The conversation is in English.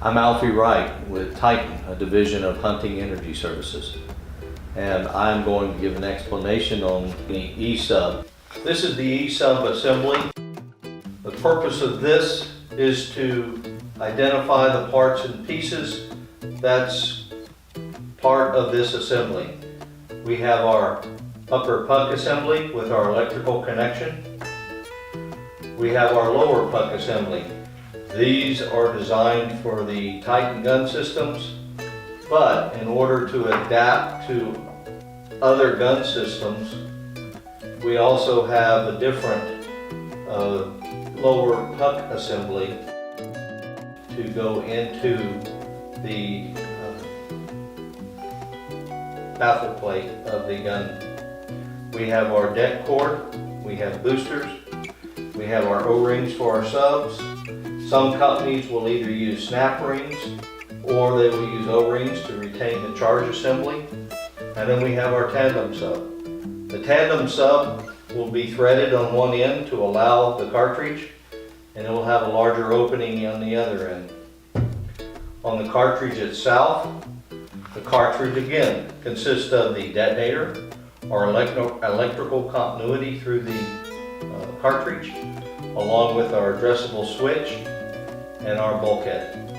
I'm Alfie Wright with Titan, a division of Hunting Energy Services. And I'm going to give an explanation on the ESUB. This is the ESUB assembly. The purpose of this is to identify the parts and pieces that's part of this assembly. We have our upper puck assembly with our electrical connection. We have our lower puck assembly. These are designed for the Titan gun systems, but in order to adapt to other gun systems, we also have a different lower puck assembly to go into the baffle plate of the gun. We have our deck cord, we have boosters, we have our O-rings for our subs. Some companies will either use snap rings or they will use O-rings to retain the charge assembly. And then we have our tandem sub. The tandem sub will be threaded on one end to allow the cartridge, and it will have a larger opening on the other end. On the cartridge itself, the cartridge again consists of the detonator, our electrical continuity through the cartridge, along with our addressable switch and our bulkhead.